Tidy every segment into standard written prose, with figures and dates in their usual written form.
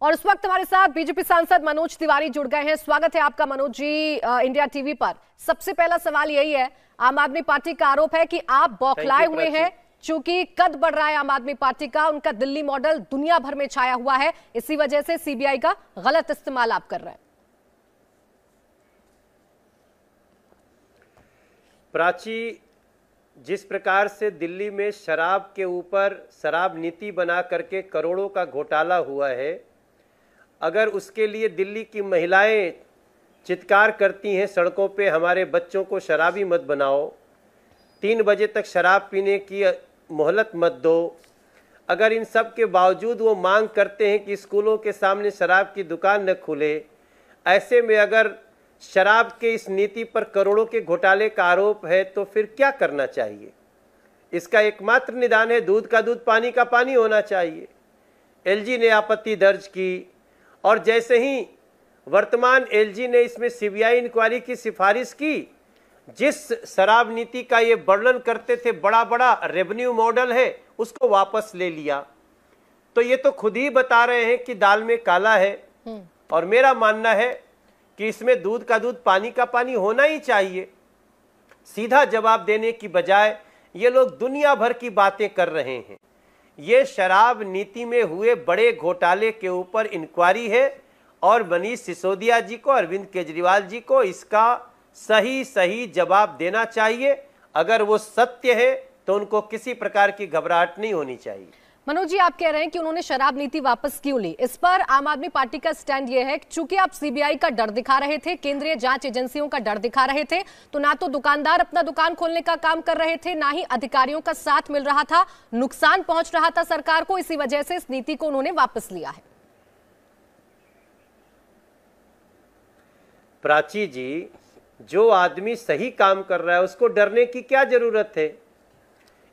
और इस वक्त हमारे साथ बीजेपी सांसद मनोज तिवारी जुड़ गए हैं। स्वागत है आपका मनोज जी इंडिया टीवी पर। सबसे पहला सवाल यही है, आम आदमी पार्टी का आरोप है कि आप बौखलाए हुए हैं, चूंकि कद बढ़ रहा है आम आदमी पार्टी का, उनका दिल्ली मॉडल दुनिया भर में छाया हुआ है, इसी वजह से सीबीआई का गलत इस्तेमाल आप कर रहे हैं। प्राची, जिस प्रकार से दिल्ली में शराब के ऊपर शराब नीति बना करके करोड़ों का घोटाला हुआ है, अगर उसके लिए दिल्ली की महिलाएं चित्कार करती हैं सड़कों पे, हमारे बच्चों को शराबी मत बनाओ, 3 बजे तक शराब पीने की मोहलत मत दो, अगर इन सब के बावजूद वो मांग करते हैं कि स्कूलों के सामने शराब की दुकान न खुले, ऐसे में अगर शराब के इस नीति पर करोड़ों के घोटाले का आरोप है तो फिर क्या करना चाहिए? इसका एकमात्र निदान है दूध का दूध, पानी का पानी होना चाहिए। एलजी ने आपत्ति दर्ज की और जैसे ही वर्तमान एलजी ने इसमें सीबीआई इंक्वायरी की सिफारिश की, जिस शराब नीति का ये वर्णन करते थे बड़ा बड़ा रेवेन्यू मॉडल है, उसको वापस ले लिया। तो ये तो खुद ही बता रहे हैं कि दाल में काला है। और मेरा मानना है कि इसमें दूध का दूध पानी का पानी होना ही चाहिए। सीधा जवाब देने की बजाय ये लोग दुनिया भर की बातें कर रहे हैं। ये शराब नीति में हुए बड़े घोटाले के ऊपर इंक्वायरी है और मनीष सिसोदिया जी को, अरविंद केजरीवाल जी को इसका सही जवाब देना चाहिए। अगर वो सत्य है तो उनको किसी प्रकार की घबराहट नहीं होनी चाहिए। मनोज जी, आप कह रहे हैं कि उन्होंने शराब नीति वापस क्यों ली? इस पर आम आदमी पार्टी का स्टैंड यह है कि चूंकि आप सीबीआई का डर दिखा रहे थे, केंद्रीय जांच एजेंसियों का डर दिखा रहे थे, तो ना तो दुकानदार अपना दुकान खोलने का काम कर रहे थे, ना ही अधिकारियों का साथ मिल रहा था, नुकसान पहुंच रहा था सरकार को, इसी वजह से इस नीति को उन्होंने वापस लिया है। प्राची जी, जो आदमी सही काम कर रहा है उसको डरने की क्या जरूरत है?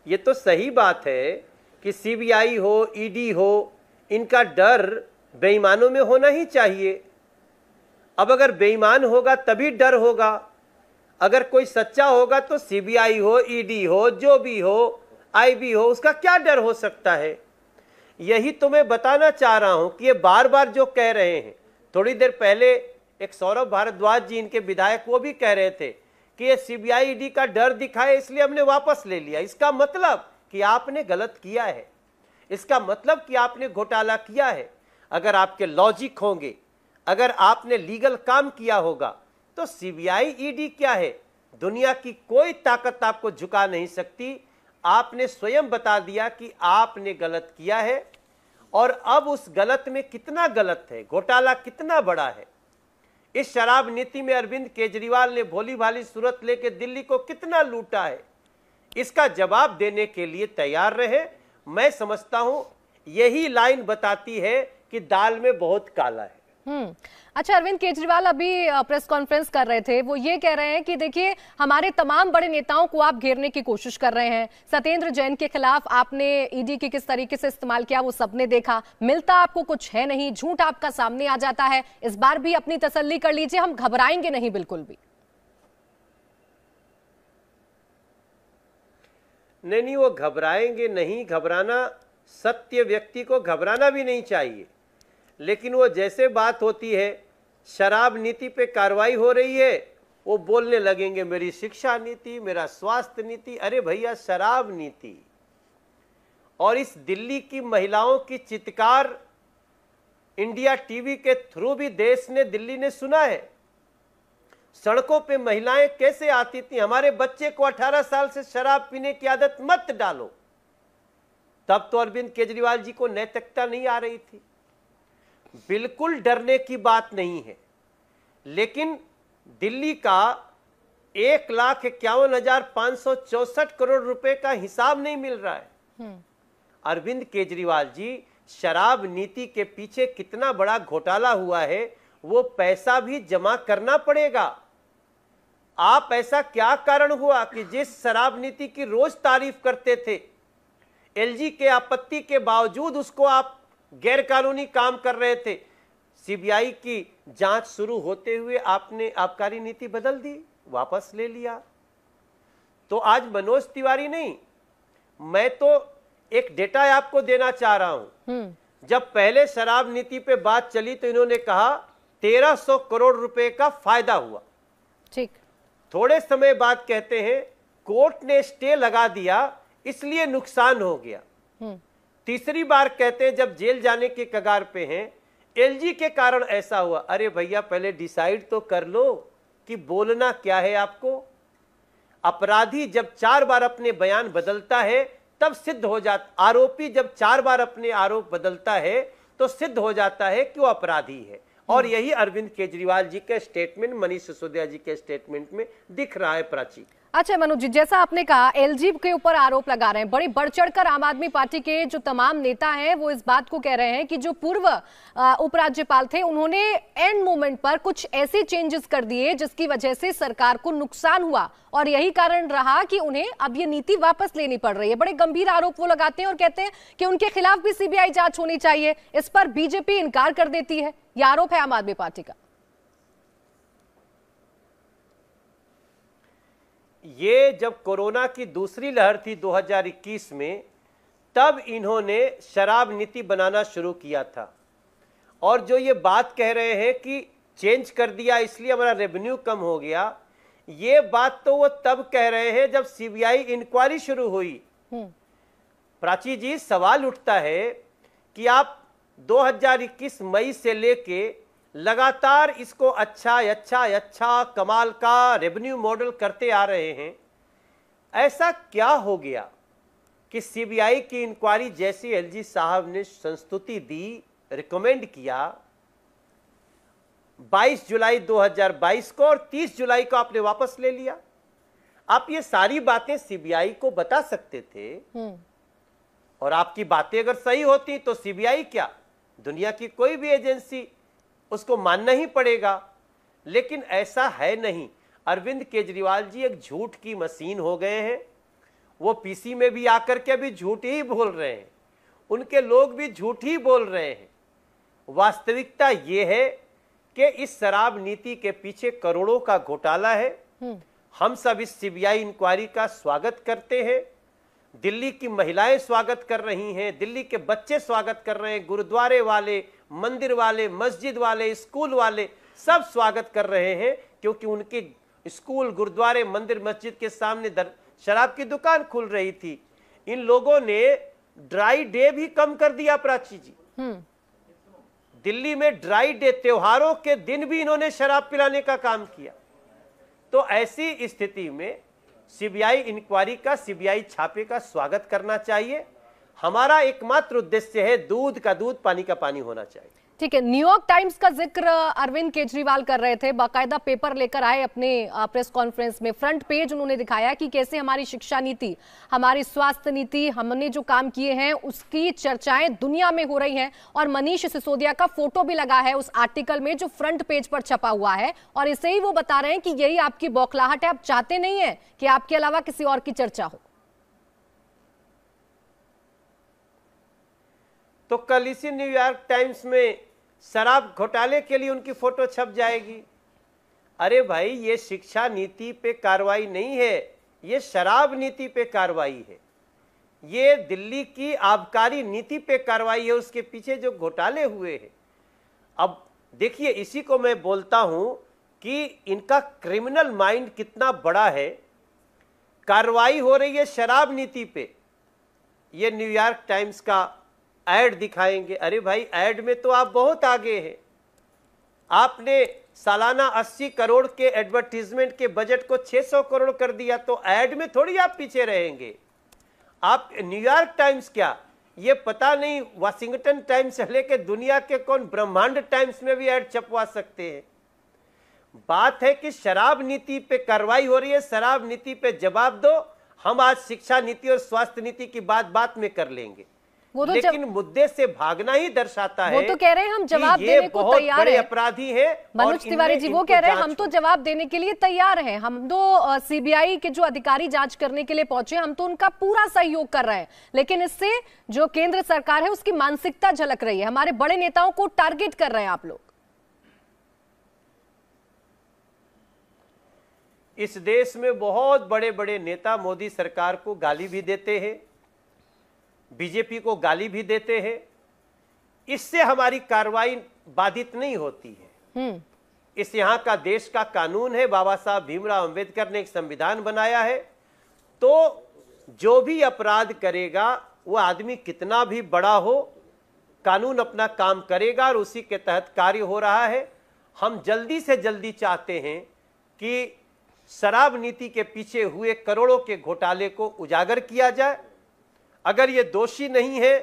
ये तो सही बात है कि सीबीआई हो, ईडी हो, इनका डर बेईमानों में होना ही चाहिए। अब अगर बेईमान होगा तभी डर होगा। अगर कोई सच्चा होगा तो सीबीआई हो, ईडी हो, जो भी हो, आईबी हो, उसका क्या डर हो सकता है? यही तो मैं बताना चाह रहा हूं कि ये बार बार जो कह रहे हैं, थोड़ी देर पहले एक सौरभ भारद्वाज जी, इनके विधायक, वो भी कह रहे थे कि ये सीबीआई ईडी का डर दिखाए इसलिए हमने वापस ले लिया। इसका मतलब कि आपने गलत किया है, इसका मतलब कि आपने घोटाला किया है। अगर आपके लॉजिक होंगे, अगर आपने लीगल काम किया होगा, तो सीबीआई ईडी क्या है? दुनिया की कोई ताकत आपको झुका नहीं सकती। आपने स्वयं बता दिया कि आपने गलत किया है और अब उस गलत में कितना गलत है, घोटाला कितना बड़ा है। इस शराब नीति में अरविंद केजरीवाल ने भोली भाली सूरत लेके दिल्ली को कितना लूटा है, इसका जवाब देने के लिए तैयार रहे। मैं समझता हूं यही लाइन बताती है कि दाल में बहुत काला है। अच्छा, अरविंद केजरीवाल अभी प्रेस कॉन्फ्रेंस कर रहे थे, वो ये कह रहे हैं कि देखिए हमारे तमाम बड़े नेताओं को आप घेरने की कोशिश कर रहे हैं। सत्येंद्र जैन के खिलाफ आपने ईडी की किस तरीके से इस्तेमाल किया वो सबने देखा, मिलता आपको कुछ है नहीं, झूठ आपका सामने आ जाता है। इस बार भी अपनी तसल्ली कर लीजिए, हम घबराएंगे नहीं बिल्कुल भी। नहीं, वो घबराएंगे नहीं। घबराना, सत्य व्यक्ति को घबराना भी नहीं चाहिए। लेकिन वो जैसे बात होती है शराब नीति पे कार्रवाई हो रही है, वो बोलने लगेंगे मेरी शिक्षा नीति, मेरा स्वास्थ्य नीति। अरे भैया, शराब नीति और इस दिल्ली की महिलाओं की चित्कार इंडिया टीवी के थ्रू भी देश ने, दिल्ली ने सुना है। सड़कों पे महिलाएं कैसे आती थी, हमारे बच्चे को 18 साल से शराब पीने की आदत मत डालो। तब तो अरविंद केजरीवाल जी को नैतिकता नहीं आ रही थी। बिल्कुल डरने की बात नहीं है। लेकिन दिल्ली का 1,51,564 करोड़ रुपए का हिसाब नहीं मिल रहा है। अरविंद केजरीवाल जी, शराब नीति के पीछे कितना बड़ा घोटाला हुआ है, वो पैसा भी जमा करना पड़ेगा। आप ऐसा क्या कारण हुआ कि जिस शराब नीति की रोज तारीफ करते थे, एलजी के आपत्ति के बावजूद उसको आप गैर कानूनी काम कर रहे थे, सीबीआई की जांच शुरू होते हुए आपने आबकारी नीति बदल दी, वापस ले लिया। तो आज मनोज तिवारी नहीं, मैं तो एक डेटा आपको देना चाह रहा हूं। जब पहले शराब नीति पे बात चली तो इन्होंने कहा 1300 करोड़ रुपए का फायदा हुआ। ठीक। थोड़े समय बाद कहते हैं कोर्ट ने स्टे लगा दिया इसलिए नुकसान हो गया। तीसरी बार कहते हैं जब जेल जाने के कगार पे हैं एलजी के कारण ऐसा हुआ। अरे भैया पहले डिसाइड तो कर लो कि बोलना क्या है आपको। अपराधी जब 4 बार अपने बयान बदलता है तब सिद्ध हो जाता, आरोपी जब 4 बार अपने आरोप बदलता है तो सिद्ध हो जाता है कि वो अपराधी है। और यही अरविंद केजरीवाल जी के स्टेटमेंट, मनीष सिसोदिया जी के स्टेटमेंट में दिख रहा है प्राची। अच्छा मनोज जी, जैसा आपने कहा एलजी के ऊपर आरोप लगा रहे हैं, बड़ी बढ़ चढ़कर आम आदमी पार्टी के जो तमाम नेता हैं वो इस बात को कह रहे हैं कि जो पूर्व उपराज्यपाल थे उन्होंने एंड मोमेंट पर कुछ ऐसे चेंजेस कर दिए जिसकी वजह से सरकार को नुकसान हुआ और यही कारण रहा कि उन्हें अब ये नीति वापस लेनी पड़ रही है। बड़े गंभीर आरोप वो लगाते हैं और कहते हैं कि उनके खिलाफ भी सीबीआई जांच होनी चाहिए। इस पर बीजेपी इनकार कर देती है। यह आरोप है आम आदमी पार्टी का। ये जब कोरोना की दूसरी लहर थी 2021 में, तब इन्होंने शराब नीति बनाना शुरू किया था। और जो ये बात कह रहे हैं कि चेंज कर दिया इसलिए हमारा रेवेन्यू कम हो गया, ये बात तो वो तब कह रहे हैं जब सीबीआई इंक्वायरी शुरू हुई। प्राची जी, सवाल उठता है कि आप 2021 मई से लेके लगातार इसको अच्छा कमाल का रेवेन्यू मॉडल करते आ रहे हैं। ऐसा क्या हो गया कि सीबीआई की इंक्वायरी जैसी एलजी साहब ने संस्तुति दी, रिकमेंड किया, 22 जुलाई 2022 को और 30 जुलाई को आपने वापस ले लिया। आप ये सारी बातें सीबीआई को बता सकते थे और आपकी बातें अगर सही होती तो सीबीआई क्या, दुनिया की कोई भी एजेंसी उसको मानना ही पड़ेगा। लेकिन ऐसा है नहीं। अरविंद केजरीवाल जी एक झूठ की मशीन हो गए हैं। वो पीसी में भी आकर के भी झूठ ही बोल रहे हैं, उनके लोग भी झूठ ही बोल रहे हैं। वास्तविकता ये है कि इस शराब नीति के पीछे करोड़ों का घोटाला है। हम सब इस सीबीआई इंक्वायरी का स्वागत करते हैं। दिल्ली की महिलाएं स्वागत कर रही हैं, दिल्ली के बच्चे स्वागत कर रहे हैं, गुरुद्वारे वाले, मंदिर वाले, मस्जिद वाले, स्कूल वाले सब स्वागत कर रहे हैं, क्योंकि उनके स्कूल, गुरुद्वारे, मंदिर, मस्जिद के सामने शराब की दुकान खुल रही थी। इन लोगों ने ड्राई डे भी कम कर दिया प्राची जी। दिल्ली में ड्राई डे, त्योहारों के दिन भी इन्होंने शराब पिलाने का काम किया। तो ऐसी स्थिति में सीबीआई इंक्वायरी का, सीबीआई छापे का स्वागत करना चाहिए। हमारा एकमात्र उद्देश्य है दूध का दूध, पानी का पानी होना चाहिए। ठीक है। न्यूयॉर्क टाइम्स का जिक्र अरविंद केजरीवाल कर रहे थे, बाकायदा पेपर लेकर आए अपने प्रेस कॉन्फ्रेंस में। फ्रंट पेज उन्होंने दिखाया कि कैसे हमारी शिक्षा नीति, हमारी स्वास्थ्य नीति, हमने जो काम किए हैं उसकी चर्चाएं दुनिया में हो रही हैं। और मनीष सिसोदिया का फोटो भी लगा है उस आर्टिकल में जो फ्रंट पेज पर छपा हुआ है, और इसे ही वो बता रहे हैं कि यही आपकी बौखलाहट है, आप चाहते नहीं है कि आपके अलावा किसी और की चर्चा हो। तो कल इसी न्यूयॉर्क टाइम्स में शराब घोटाले के लिए उनकी फोटो छप जाएगी। अरे भाई, ये शिक्षा नीति पे कार्रवाई नहीं है, ये शराब नीति पे कार्रवाई है, ये दिल्ली की आबकारी नीति पे कार्रवाई है, उसके पीछे जो घोटाले हुए हैं। अब देखिए, इसी को मैं बोलता हूं कि इनका क्रिमिनल माइंड कितना बड़ा है। कार्रवाई हो रही है शराब नीति पे, ये न्यूयॉर्क टाइम्स का ऐड दिखाएंगे। अरे भाई, ऐड में तो आप बहुत आगे हैं। आपने सालाना 80 करोड़ के एडवर्टीजमेंट के बजट को 600 करोड़ कर दिया, तो ऐड में थोड़ी आप पीछे रहेंगे। आप न्यूयॉर्क टाइम्स क्या, ये पता नहीं वाशिंगटन टाइम्स से लेके दुनिया के कौन ब्रह्मांड टाइम्स में भी ऐड छपवा सकते हैं। बात है कि शराब नीति पे कार्रवाई हो रही है, शराब नीति पे जवाब दो। हम आज शिक्षा नीति और स्वास्थ्य नीति की बात में कर लेंगे, वो तो लेकिन मुद्दे से भागना ही दर्शाता है। वो तो कह रहे हैं हम जवाब देने को तैयार हैं। अपराधी है मनोज तिवारी जी, वो कह रहे हैं हम तो जवाब देने के लिए तैयार हैं। हम तो सीबीआई के जो अधिकारी जांच करने के लिए पहुंचे, हम तो उनका पूरा सहयोग कर रहे हैं। लेकिन इससे जो केंद्र सरकार है उसकी मानसिकता झलक रही है। हमारे बड़े नेताओं को टारगेट कर रहे हैं आप लोग। इस देश में बहुत बड़े बड़े नेता मोदी सरकार को गाली भी देते हैं, बीजेपी को गाली भी देते हैं। इससे हमारी कार्रवाई बाधित नहीं होती है। इस यहाँ का देश का कानून है, बाबा साहब भीमराव अंबेडकर ने एक संविधान बनाया है। तो जो भी अपराध करेगा वो आदमी कितना भी बड़ा हो, कानून अपना काम करेगा और उसी के तहत कार्य हो रहा है। हम जल्दी से जल्दी चाहते हैं कि शराब नीति के पीछे हुए करोड़ों के घोटाले को उजागर किया जाए। अगर ये दोषी नहीं है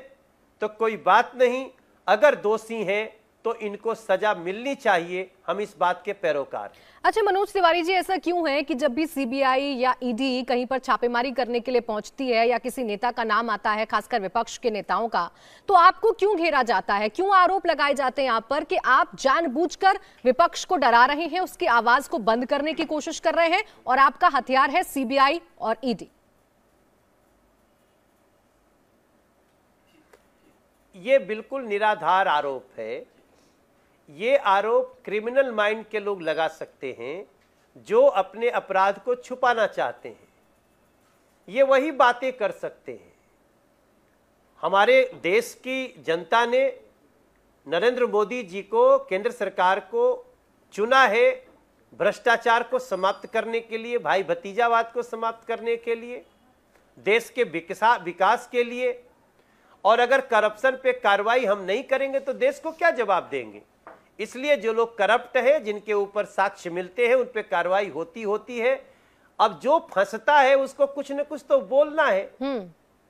तो कोई बात नहीं, अगर दोषी हैं तो इनको सजा मिलनी चाहिए। हम इस बात के पैरोकार। अच्छा मनोज तिवारी जी, ऐसा क्यों है कि जब भी सीबीआई या ईडी कहीं पर छापेमारी करने के लिए पहुंचती है या किसी नेता का नाम आता है, खासकर विपक्ष के नेताओं का, तो आपको क्यों घेरा जाता है? क्यों आरोप लगाए जाते हैं आप पर कि आप जानबूझकर विपक्ष को डरा रहे हैं, उसकी आवाज को बंद करने की कोशिश कर रहे हैं और आपका हथियार है सीबीआई और ईडी? ये बिल्कुल निराधार आरोप है। ये आरोप क्रिमिनल माइंड के लोग लगा सकते हैं जो अपने अपराध को छुपाना चाहते हैं। ये वही बातें कर सकते हैं। हमारे देश की जनता ने नरेंद्र मोदी जी को, केंद्र सरकार को चुना है भ्रष्टाचार को समाप्त करने के लिए, भाई भतीजावाद को समाप्त करने के लिए, देश के विकास के लिए। और अगर करप्शन पे कार्रवाई हम नहीं करेंगे तो देश को क्या जवाब देंगे? इसलिए जो लोग करप्ट हैं, जिनके ऊपर साक्ष्य मिलते हैं, उन पे कार्रवाई होती है। अब जो फंसता है उसको कुछ न कुछ तो बोलना है,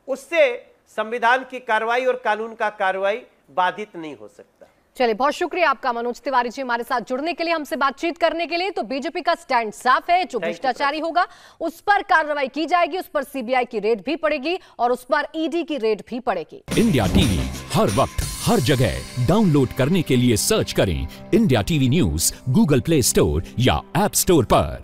उससे संविधान की कार्रवाई और कानून का कार्रवाई बाधित नहीं हो सकता। चलिए, बहुत शुक्रिया आपका मनोज तिवारी जी हमारे साथ जुड़ने के लिए, हमसे बातचीत करने के लिए। तो बीजेपी का स्टैंड साफ है, जो भ्रष्टाचारी होगा उस पर कार्रवाई की जाएगी, उस पर सीबीआई की रेड भी पड़ेगी और उस पर ईडी की रेड भी पड़ेगी। इंडिया टीवी हर वक्त हर जगह डाउनलोड करने के लिए सर्च करें India TV news Google play store या ऐप स्टोर पर।